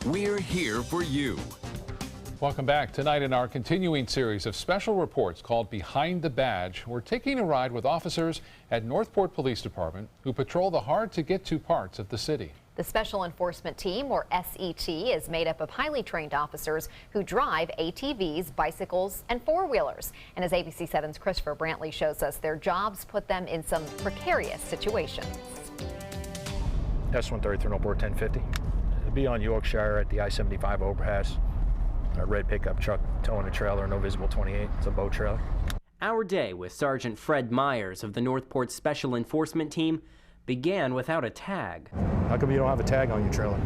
We're here for you. Welcome back. Tonight in our continuing series of special reports called Behind the Badge, we're taking a ride with officers at Northport Police Department who patrol the hard-to-get-to parts of the city. The Special Enforcement Team, or SET, is made up of highly trained officers who drive ATVs, bicycles, and four-wheelers. And as ABC 7's Christopher Brantley shows us, their jobs put them in some precarious situations. S-130 through Northport 1050. It'll be on Yorkshire at the I-75 overpass. A red pickup truck towing a trailer, no visible 28. It's a boat trailer. Our day with Sergeant Fred Myers of the Northport Special Enforcement Team began without a tag. How come you don't have a tag on your trailer?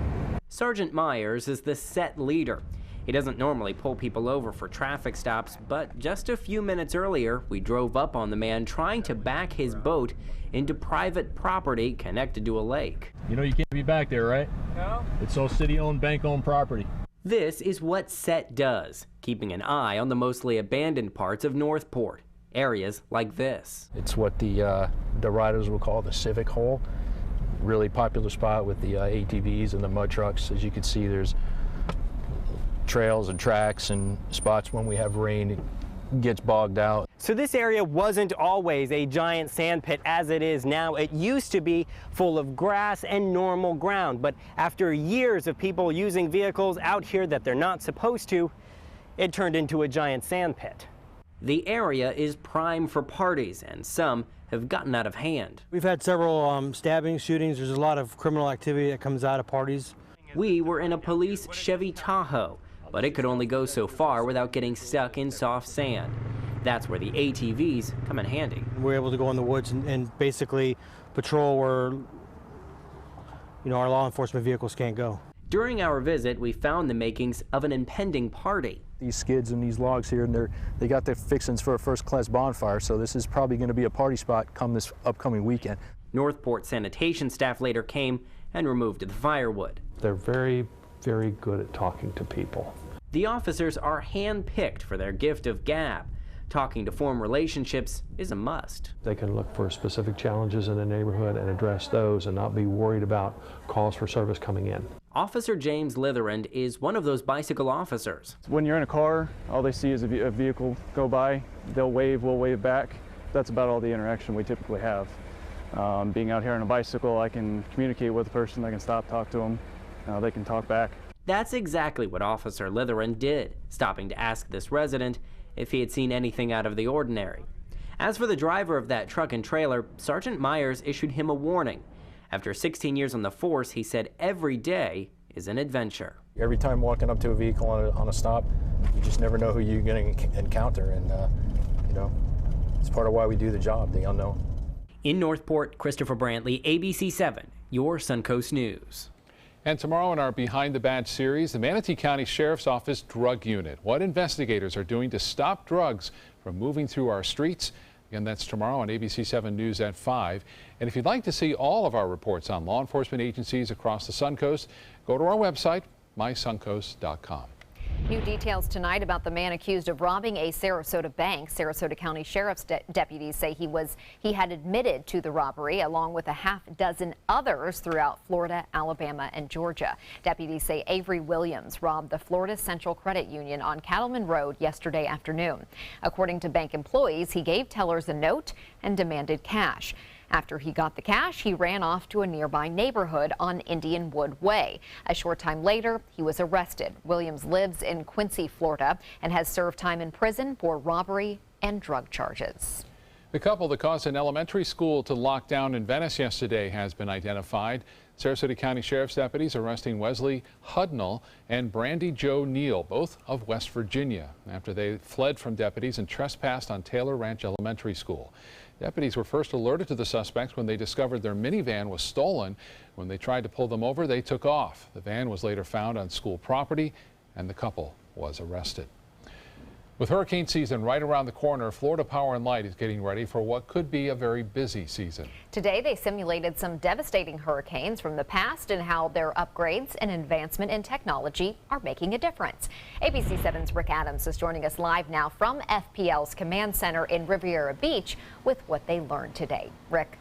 Sergeant Myers is the set leader. He doesn't normally pull people over for traffic stops, but just a few minutes earlier, we drove up on the man trying to back his boat into private property connected to a lake. You know you can't be back there, right? No. It's all city-owned, bank-owned property. This is what SET does, keeping an eye on the mostly abandoned parts of Northport, areas like this. It's what the riders will call the civic hole. Really popular spot with the ATVs and the mud trucks. As you can see, there's trails and tracks and spots when we have rain, it gets bogged out. So this area wasn't always a giant sand pit as it is now. It used to be full of grass and normal ground, but after years of people using vehicles out here that they're not supposed to, it turned into a giant sand pit. The area is prime for parties, and some have gotten out of hand. We've had several stabbings, shootings. There's a lot of criminal activity that comes out of parties. We were in a police Chevy Tahoe, but it could only go so far without getting stuck in soft sand. That's where the ATVs come in handy. We're able to go in the woods and basically patrol where, our law enforcement vehicles can't go. During our visit, we found the makings of an impending party. These skids and these logs here, and they got their fixings for a first-class bonfire, so this is probably going to be a party spot come this upcoming weekend. Northport sanitation staff later came and removed the firewood. They're very, very good at talking to people. The officers are hand-picked for their gift of gab. Talking to form relationships is a must. They can look for specific challenges in the neighborhood and address those and not be worried about calls for service coming in. Officer James Litherand is one of those bicycle officers. When you're in a car, all they see is a vehicle go by. They'll wave, we'll wave back. That's about all the interaction we typically have. Being out here on a bicycle, I can communicate with the person, I can stop, talk to them, they can talk back. That's exactly what Officer Litherand did, stopping to ask this resident if he had seen anything out of the ordinary. As for the driver of that truck and trailer, Sergeant Myers issued him a warning. After 16 years on the force, he said every day is an adventure. Every time walking up to a vehicle on a stop, you just never know who you're going to encounter, and it's part of why we do the job, the unknown. In Northport, Christopher Brantley, ABC 7, your Suncoast News. And tomorrow in our Behind the Badge series, the Manatee County Sheriff's Office Drug Unit. What investigators are doing to stop drugs from moving through our streets. Again, that's tomorrow on ABC 7 News at 5. And if you'd like to see all of our reports on law enforcement agencies across the Suncoast, go to our website, mysuncoast.com. New details tonight about the man accused of robbing a Sarasota bank. Sarasota County Sheriff's deputies say he had admitted to the robbery along with a half dozen others throughout Florida, Alabama, and Georgia. Deputies say Avery Williams robbed the Florida Central Credit Union on Cattleman Road yesterday afternoon. According to bank employees, he gave tellers a note and demanded cash. After he got the cash, he ran off to a nearby neighborhood on Indian Wood Way. A short time later, he was arrested. Williams lives in Quincy, Florida, and has served time in prison for robbery and drug charges. The couple that caused an elementary school to lock down in Venice yesterday has been identified. Sarasota County Sheriff's deputies arresting Wesley Hudnall and Brandy Jo Neal, both of West Virginia, after they fled from deputies and trespassed on Taylor Ranch Elementary School. Deputies were first alerted to the suspects when they discovered their minivan was stolen. When they tried to pull them over, they took off. The van was later found on school property, and the couple was arrested. With hurricane season right around the corner, Florida Power and Light is getting ready for what could be a very busy season. Today, they simulated some devastating hurricanes from the past and how their upgrades and advancement in technology are making a difference. ABC 7's Rick Adams is joining us live now from FPL's Command Center in Riviera Beach with what they learned today. Rick.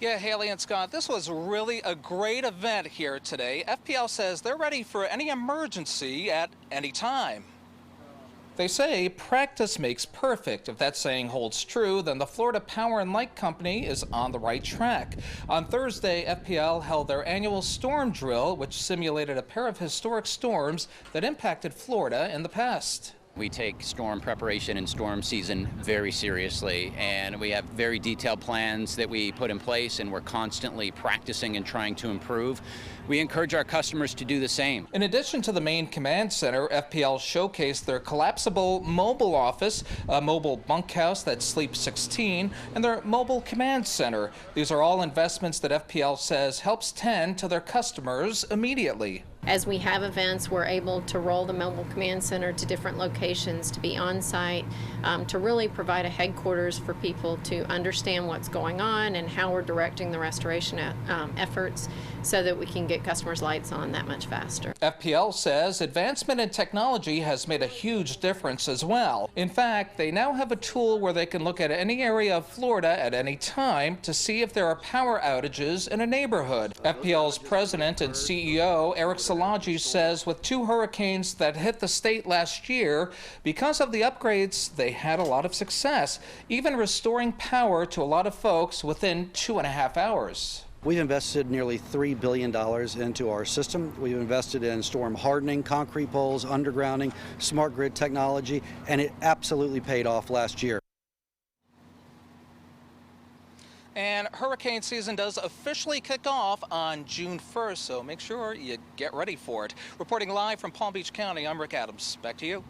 Yeah, Haley and Scott, this was really a great event here today. FPL says they're ready for any emergency at any time. They say practice makes perfect. If that saying holds true, then the Florida Power and Light Company is on the right track. On Thursday, FPL held their annual storm drill, which simulated a pair of historic storms that impacted Florida in the past. We take storm preparation and storm season very seriously, and we have very detailed plans that we put in place, and we're constantly practicing and trying to improve. We encourage our customers to do the same. In addition to the main command center, FPL showcased their collapsible mobile office, a mobile bunkhouse that sleeps 16, and their mobile command center. These are all investments that FPL says helps tend to their customers immediately. As we have events, we're able to roll the mobile command center to different locations, to be on site, to really provide a headquarters for people to understand what's going on and how we're directing the restoration efforts so that we can get customers' lights on that much faster. FPL says advancement in technology has made a huge difference as well. In fact, they now have a tool where they can look at any area of Florida at any time to see if there are power outages in a neighborhood. FPL's president and CEO, Eric Salaji, says with 2 hurricanes that hit the state last year, because of the upgrades, they had a lot of success, even restoring power to a lot of folks within 2.5 hours. We've invested nearly $3 billion into our system. We've invested in storm hardening, concrete poles, undergrounding, smart grid technology, and it absolutely paid off last year. And hurricane season does officially kick off on June 1st, so make sure you get ready for it. Reporting live from Palm Beach County, I'm Rick Adams. Back to you.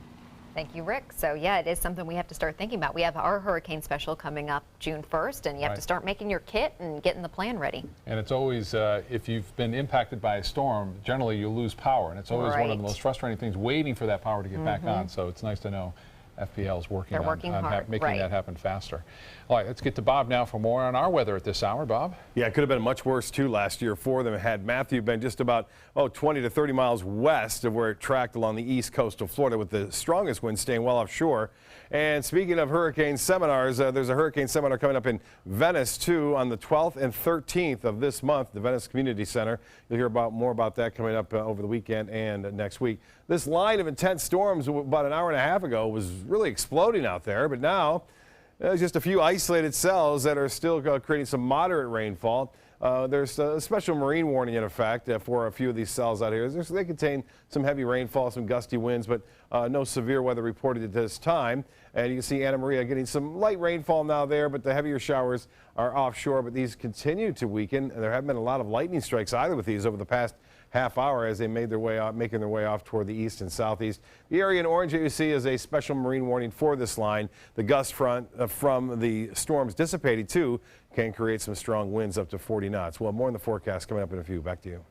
Thank you, Rick. So yeah, it is something we have to start thinking about. We have our hurricane special coming up June 1st, and you have to start making your kit and getting the plan ready. And it's always, if you've been impacted by a storm, generally you lose power, and it's always one of the most frustrating things, waiting for that power to get back on. So it's nice to know FPL's working on making that happen faster. All right, let's get to Bob now for more on our weather at this hour. Bob? Yeah, it could have been much worse too last year for them. Had Matthew been just about 20 to 30 miles west of where it tracked along the east coast of Florida, with the strongest wind staying well offshore. And speaking of hurricane seminars, there's a hurricane seminar coming up in Venice too on the 12th and 13th of this month, the Venice Community Center. You'll hear more about that coming up over the weekend and next week. This line of intense storms about an hour and a half ago was really exploding out there, but now there's just a few isolated cells that are still creating some moderate rainfall. There's a special marine warning in effect for a few of these cells out here. They contain some heavy rainfall, some gusty winds, but no severe weather reported at this time. And you can see Anna Maria getting some light rainfall now there, but the heavier showers are offshore, but these continue to weaken. And there haven't been a lot of lightning strikes either with these over the past half hour as they making their way off toward the east and southeast. The area in orange that you see is a special marine warning for this line. The gust front from the storms dissipating too can create some strong winds up to 40 knots. Well, more in the forecast coming up in a few. Back to you.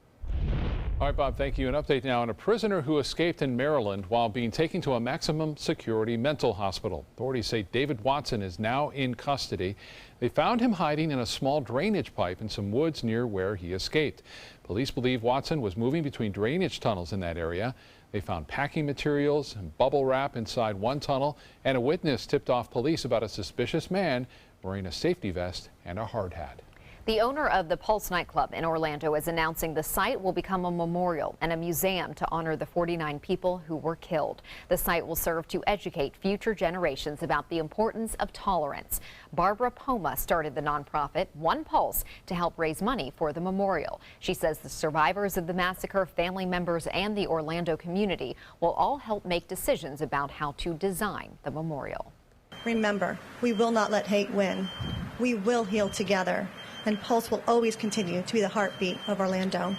All right, Bob, thank you. An update now on a prisoner who escaped in Maryland while being taken to a maximum security mental hospital. Authorities say David Watson is now in custody. They found him hiding in a small drainage pipe in some woods near where he escaped. Police believe Watson was moving between drainage tunnels in that area. They found packing materials and bubble wrap inside one tunnel, and a witness tipped off police about a suspicious man wearing a safety vest and a hard hat. The owner of the Pulse nightclub in Orlando is announcing the site will become a memorial and a museum to honor the 49 people who were killed. The site will serve to educate future generations about the importance of tolerance. Barbara Poma started the nonprofit One Pulse to help raise money for the memorial. She says the survivors of the massacre, family members, and the Orlando community will all help make decisions about how to design the memorial. Remember, we will not let hate win. We will heal together. And Pulse will always continue to be the heartbeat of Orlando.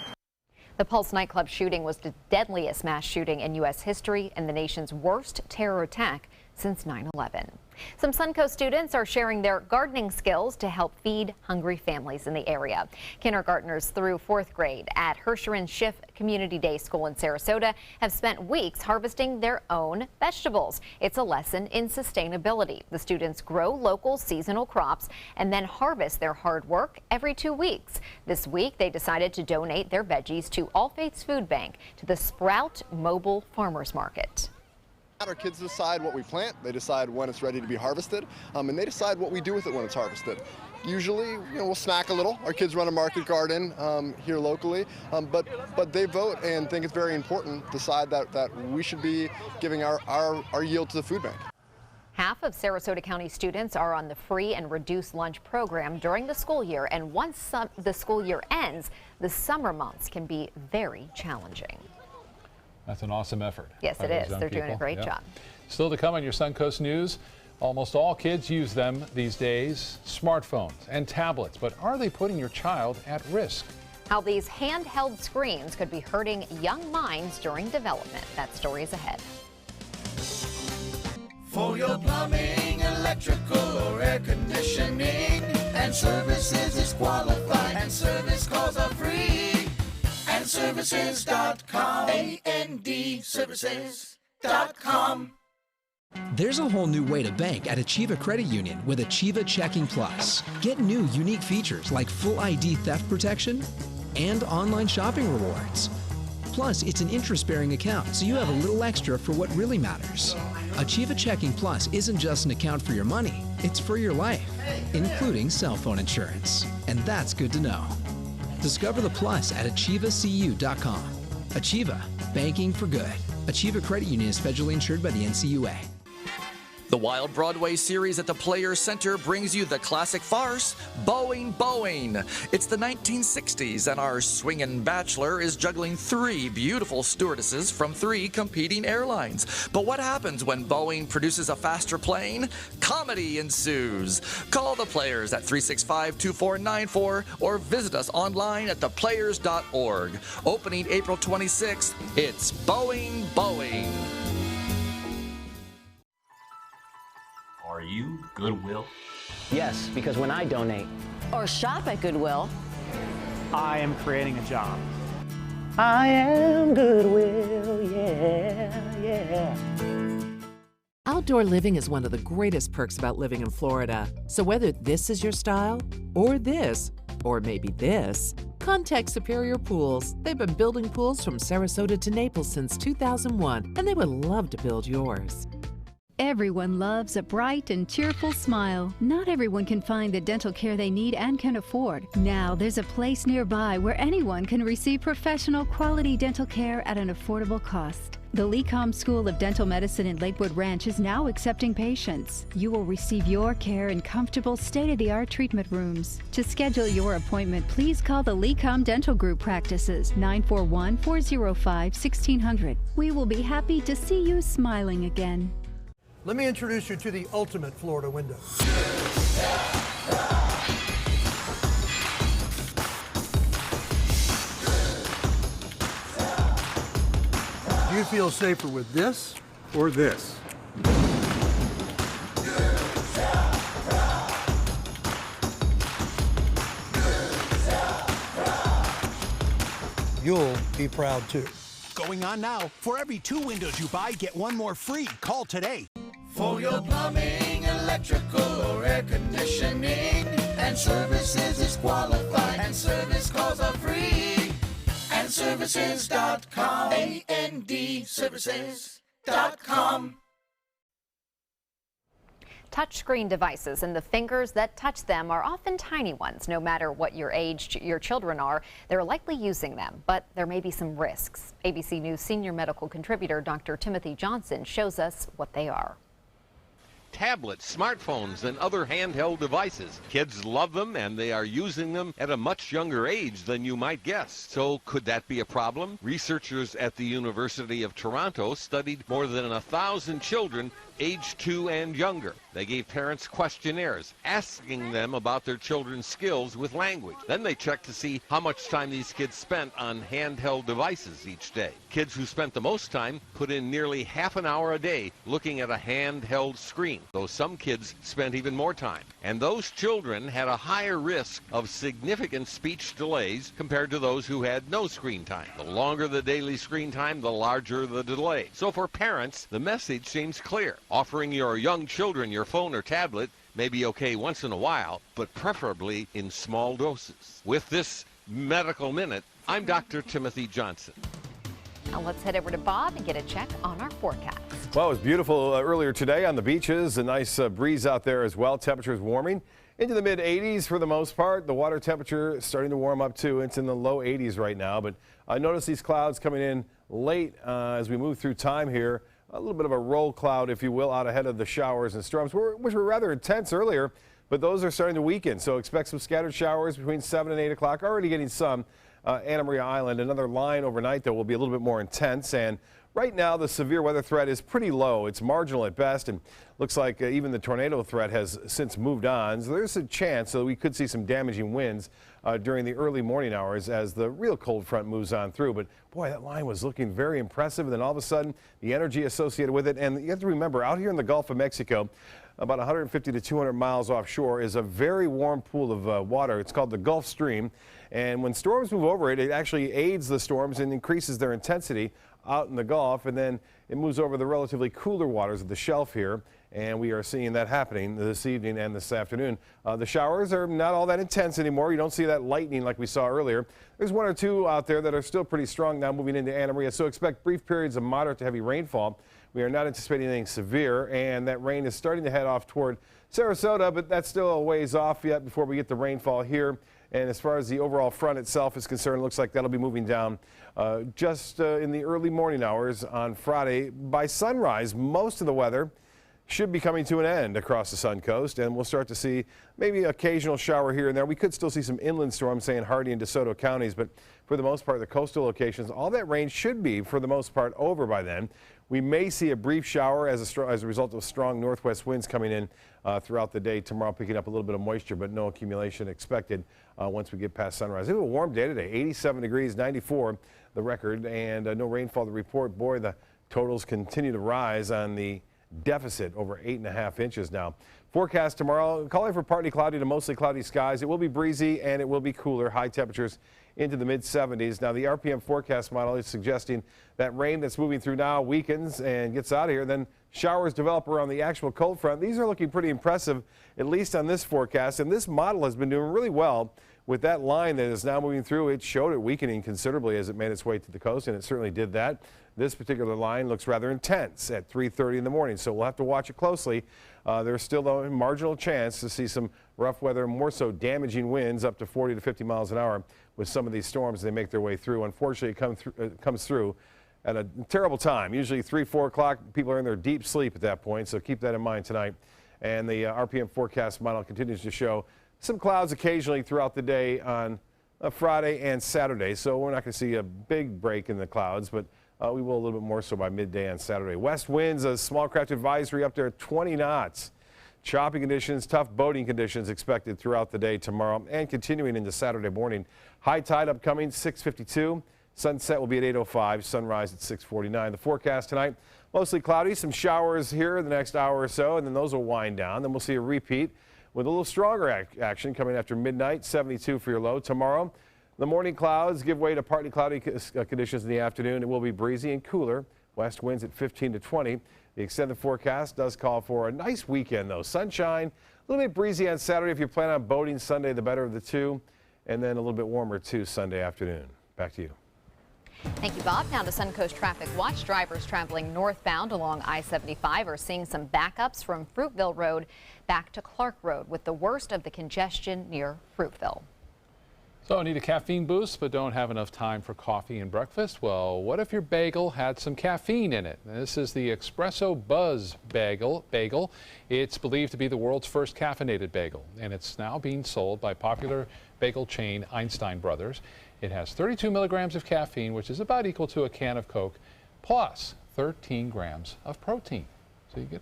The Pulse nightclub shooting was the deadliest mass shooting in U.S. history and the nation's worst terror attack since 9/11. Some Suncoast students are sharing their gardening skills to help feed hungry families in the area. Kindergartners through 4th grade at Hersherin Schiff Community Day School in Sarasota have spent weeks harvesting their own vegetables. It's a lesson in sustainability. The students grow local seasonal crops and then harvest their hard work every 2 weeks. This week, they decided to donate their veggies to All Faiths Food Bank to the Sprout Mobile Farmers Market. Our kids decide what we plant, they decide when it's ready to be harvested, and they decide what we do with it when it's harvested. usually, we'll snack a little. Our kids run a market garden here locally, but they vote and think it's very important, decide that we should be giving our yield to the food bank. Half of Sarasota County students are on the free and reduced lunch program during the school year, and once the school year ends, the summer months can be very challenging. That's an awesome effort. Yes, it is. They're doing a great job. Still to come on your Suncoast News. Almost all kids use them these days, smartphones and tablets, but are they putting your child at risk? How these handheld screens could be hurting young minds during development. That story is ahead. For your plumbing, electrical, or air conditioning, and services is qualified, and service calls are free. And services.com, AND services.com. There's a whole new way to bank at Achieva Credit Union with Achieva Checking Plus. Get new unique features like full ID theft protection and online shopping rewards. Plus, it's an interest-bearing account, so you have a little extra for what really matters. Achieva Checking Plus isn't just an account for your money, it's for your life, including cell phone insurance. And that's good to know. Discover the plus at achievacu.com. Achieva, banking for good. Achieva Credit Union is federally insured by the NCUA. The Wild Broadway series at the Players Center brings you the classic farce, Boeing, Boeing. It's the 1960s, and our swingin' bachelor is juggling 3 beautiful stewardesses from 3 competing airlines. But what happens when Boeing produces a faster plane? Comedy ensues. Call the Players at 365-2494 or visit us online at theplayers.org. Opening April 26th, it's Boeing, Boeing. Are you Goodwill? Yes, because when I donate or shop at Goodwill, I am creating a job. I am Goodwill, yeah. Outdoor living is one of the greatest perks about living in Florida. So whether this is your style, or this, or maybe this, contact Superior Pools. They've been building pools from Sarasota to Naples since 2001, and they would love to build yours. Everyone loves a bright and cheerful smile. Not everyone can find the dental care they need and can afford. Now there's a place nearby where anyone can receive professional quality dental care at an affordable cost. The LECOM School of Dental Medicine in Lakewood Ranch is now accepting patients. You will receive your care in comfortable, state-of-the-art treatment rooms. To schedule your appointment, please call the LECOM Dental Group practices, 941-405-1600. We will be happy to see you smiling again. Let me introduce you to the ultimate Florida window. Do you feel safer with this or this? You'll be proud too. Going on now. For every 2 windows you buy, get 1 more free. Call today. For your plumbing, electrical, or air conditioning, and services is qualified, and service calls are free. And services.com, AND services.com. Touchscreen devices and the fingers that touch them are often tiny ones. No matter what your age your children are, they're likely using them, but there may be some risks. ABC News senior medical contributor Dr. Timothy Johnson shows us what they are. Tablets, smartphones, and other handheld devices. Kids love them, and they are using them at a much younger age than you might guess. So could that be a problem? Researchers at the University of Toronto studied more than 1,000 children age 2 and younger. They gave parents questionnaires asking them about their children's skills with language. Then they checked to see how much time these kids spent on handheld devices each day. Kids who spent the most time put in nearly half an hour a day looking at a handheld screen, though some kids spent even more time. And those children had a higher risk of significant speech delays compared to those who had no screen time. The longer the daily screen time, the larger the delay. So for parents, the message seems clear. Offering your young children your phone or tablet may be okay once in a while, but preferably in small doses. With this Medical Minute, I'm Dr. Timothy Johnson. Now let's head over to Bob and get a check on our forecast. Well, it was beautiful earlier today on the beaches. A nice breeze out there as well. Temperatures warming. into the mid-80s for the most part. The water temperature is starting to warm up too. It's in the low 80s right now, but notice these clouds coming in late as we move through time here. A little bit of a roll cloud, if you will, out ahead of the showers and storms, which were rather intense earlier, but those are starting to weaken. So expect some scattered showers between 7 and 8 o'clock. Already getting some. Anna Maria Island, another line overnight that will be a little bit more intense. And right now, the severe weather threat is pretty low. It's marginal at best, and looks like even the tornado threat has since moved on. So there's a chance that we could see some damaging winds during the early morning hours as the real cold front moves on through. But boy, that line was looking very impressive. And then all of a sudden, the energy associated with it. And you have to remember, out here in the Gulf of Mexico, about 150 to 200 miles offshore, is a very warm pool of water. It's called the Gulf Stream. And when storms move over it, it actually aids the storms and increases their intensity out in the Gulf, and then it moves over the relatively cooler waters of the shelf here, and we are seeing that happening this evening and this afternoon. The showers are not all that intense anymore. You don't see that lightning like we saw earlier. There's one or two out there that are still pretty strong now moving into Anna Maria, so expect brief periods of moderate to heavy rainfall. We are not anticipating anything severe, and that rain is starting to head off toward Sarasota, but that's still a ways off yet before we get the rainfall here. And as far as the overall front itself is concerned, it looks like that'll be moving down just in the early morning hours on Friday. By sunrise, most of the weather should be coming to an end across the Sun Coast, and we'll start to see maybe occasional shower here and there. We could still see some inland storms, say in Hardee and DeSoto counties, but for the most part, the coastal locations, all that rain should be, for the most part, over by then. We may see a brief shower as a result of strong northwest winds coming in throughout the day tomorrow, picking up a little bit of moisture, but no accumulation expected once we get past sunrise. It was a warm day today, 87 degrees, 94 the record, and no rainfall to report. Boy, the totals continue to rise on the deficit, over 8.5 inches now. Forecast tomorrow, calling for partly cloudy to mostly cloudy skies. It will be breezy and it will be cooler. High temperatures into the mid-70s. Now, the RPM forecast model is suggesting that rain that's moving through now weakens and gets out of here. Then showers develop around the actual cold front. These are looking pretty impressive, at least on this forecast. And this model has been doing really well with that line that is now moving through. It showed it weakening considerably as it made its way to the coast, and it certainly did that. This particular line looks rather intense at 3:30 in the morning, so we'll have to watch it closely. There's still a marginal chance to see some rough weather, more so damaging winds up to 40 to 50 miles an hour with some of these storms as they make their way through. Unfortunately, it comes through at a terrible time. Usually 3, 4 o'clock, people are in their deep sleep at that point, so keep that in mind tonight. And the RPM forecast model continues to show some clouds occasionally throughout the day on Friday and Saturday, so we're not going to see a big break in the clouds, but we will a little bit more so by midday on Saturday. West winds, a small craft advisory up there at 20 knots. Choppy conditions, tough boating conditions expected throughout the day tomorrow and continuing into Saturday morning. High tide upcoming, 6:52. Sunset will be at 8:05, sunrise at 6:49. The forecast tonight, mostly cloudy, some showers here in the next hour or so, and then those will wind down. Then we'll see a repeat with a little stronger action coming after midnight, 72 for your low. Tomorrow, the morning clouds give way to partly cloudy conditions in the afternoon. It will be breezy and cooler. West winds at 15 to 20. The extended forecast does call for a nice weekend, though. Sunshine, a little bit breezy on Saturday if you plan on boating. Sunday, the better of the two, and then a little bit warmer, too, Sunday afternoon. Back to you. Thank you, Bob. Now to Suncoast Traffic Watch. Drivers traveling northbound along I-75 are seeing some backups from Fruitville Road back to Clark Road, with the worst of the congestion near Fruitville. So need a caffeine boost but don't have enough time for coffee and breakfast? Well, what if your bagel had some caffeine in it? This is the Espresso Buzz bagel. It's believed to be the world's first caffeinated bagel, and it's now being sold by popular bagel chain Einstein Brothers. It has 32 milligrams of caffeine, which is about equal to a can of Coke, plus 13 grams of protein. So you get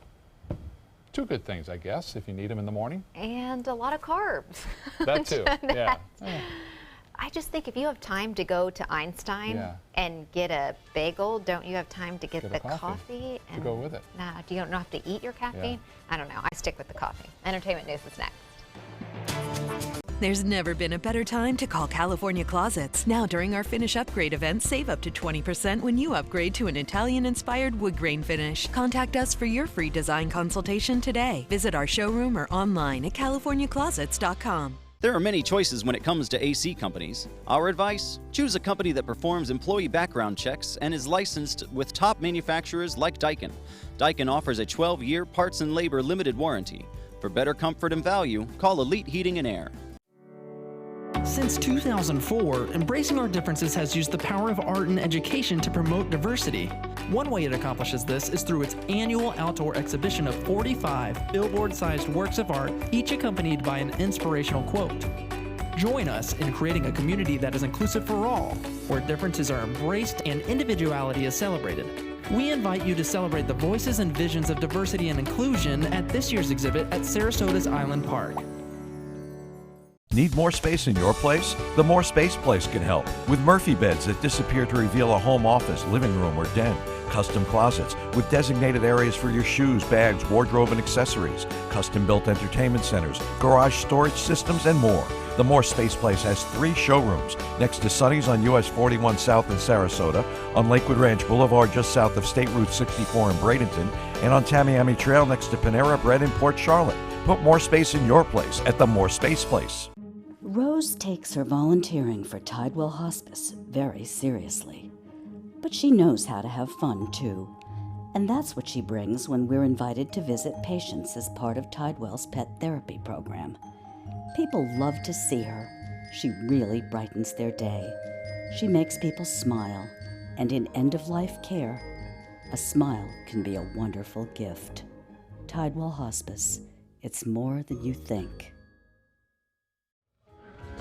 two good things, I guess, if you need them in the morning. And a lot of carbs. That too, yeah. I just think if you have time to go to Einstein and get a bagel, don't you have time to get the coffee and to go with it? Nah, you don't have to eat your caffeine? I don't know. I stick with the coffee. Entertainment news is next. There's never been a better time to call California Closets. Now during our Finish Upgrade event, save up to 20% when you upgrade to an Italian-inspired wood grain finish. Contact us for your free design consultation today. Visit our showroom or online at californiaclosets.com. There are many choices when it comes to AC companies. Our advice? Choose a company that performs employee background checks and is licensed with top manufacturers like Daikin. Daikin offers a 12-year parts and labor limited warranty. For better comfort and value, call Elite Heating and Air. Since 2004, Embracing Our Differences has used the power of art and education to promote diversity. One way it accomplishes this is through its annual outdoor exhibition of 45 billboard-sized works of art, each accompanied by an inspirational quote. Join us in creating a community that is inclusive for all, where differences are embraced and individuality is celebrated. We invite you to celebrate the voices and visions of diversity and inclusion at this year's exhibit at Sarasota's Island Park. Need more space in your place? The More Space Place can help with Murphy beds that disappear to reveal a home office, living room, or den. Custom closets with designated areas for your shoes, bags, wardrobe, and accessories. Custom-built entertainment centers, garage storage systems, and more. The More Space Place has 3 showrooms next to Sonny's on US 41 South in Sarasota, on Lakewood Ranch Boulevard just south of State Route 64 in Bradenton, and on Tamiami Trail next to Panera Bread in Port Charlotte. Put more space in your place at the More Space Place. Rose takes her volunteering for Tidewell Hospice very seriously. But she knows how to have fun, too. And that's what she brings when we're invited to visit patients as part of Tidewell's pet therapy program. People love to see her. She really brightens their day. She makes people smile. And in end-of-life care, a smile can be a wonderful gift. Tidewell Hospice. It's more than you think.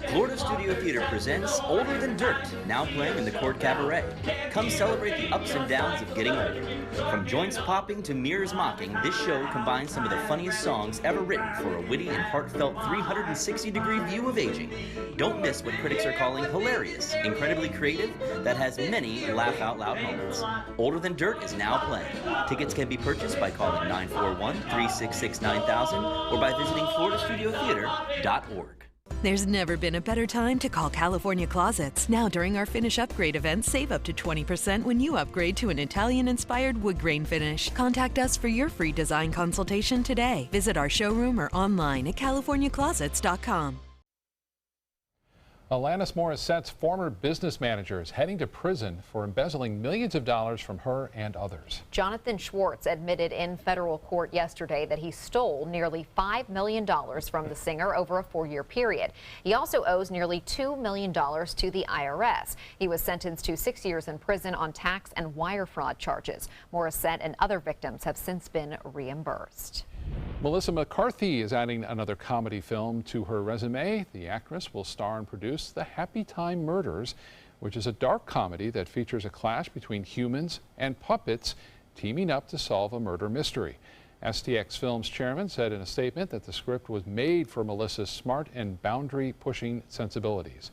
Florida Studio Theater presents Older Than Dirt, now playing in the Court Cabaret. Come celebrate the ups and downs of getting older. From joints popping to mirrors mocking, this show combines some of the funniest songs ever written for a witty and heartfelt 360-degree view of aging. Don't miss what critics are calling hilarious, incredibly creative, that has many laugh-out-loud moments. Older Than Dirt is now playing. Tickets can be purchased by calling 941-366-9000 or by visiting floridastudiotheater.org. There's never been a better time to call California Closets. Now during our Finish Upgrade event, save up to 20% when you upgrade to an Italian-inspired wood grain finish. Contact us for your free design consultation today. Visit our showroom or online at californiaclosets.com. Alanis Morissette's former business manager is heading to prison for embezzling millions of dollars from her and others. Jonathan Schwartz admitted in federal court yesterday that he stole nearly $5 million from the singer over a 4-year period. He also owes nearly $2 million to the IRS. He was sentenced to 6 years in prison on tax and wire fraud charges. Morissette and other victims have since been reimbursed. Melissa McCarthy is adding another comedy film to her resume. The actress will star and produce The Happy Time Murders, which is a dark comedy that features a clash between humans and puppets teaming up to solve a murder mystery. STX Films chairman said in a statement that the script was made for Melissa's smart and boundary-pushing sensibilities.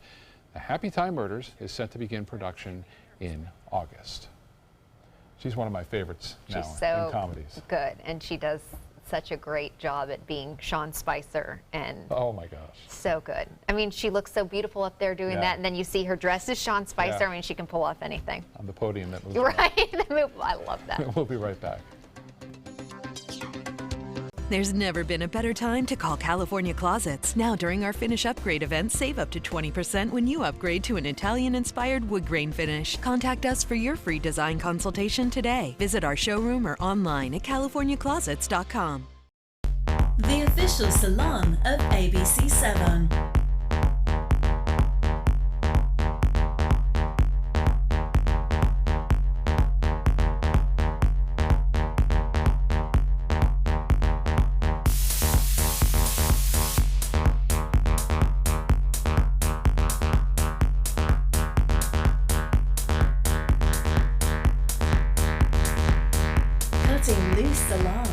The Happy Time Murders is set to begin production in August. She's one of my favorites now in comedies. Good, and she does such a great job at being Sean Spicer, and oh my gosh, so good. I mean, she looks so beautiful up there doing that, and then you see her dressed as Sean Spicer. I mean, she can pull off anything. On the podium, that was right. I love that. We'll be right back. There's never been a better time to call California Closets. Now during our Finish Upgrade event, save up to 20% when you upgrade to an Italian-inspired wood grain finish. Contact us for your free design consultation today. Visit our showroom or online at californiaclosets.com. The official salon of ABC7. Cutting Loose Salon.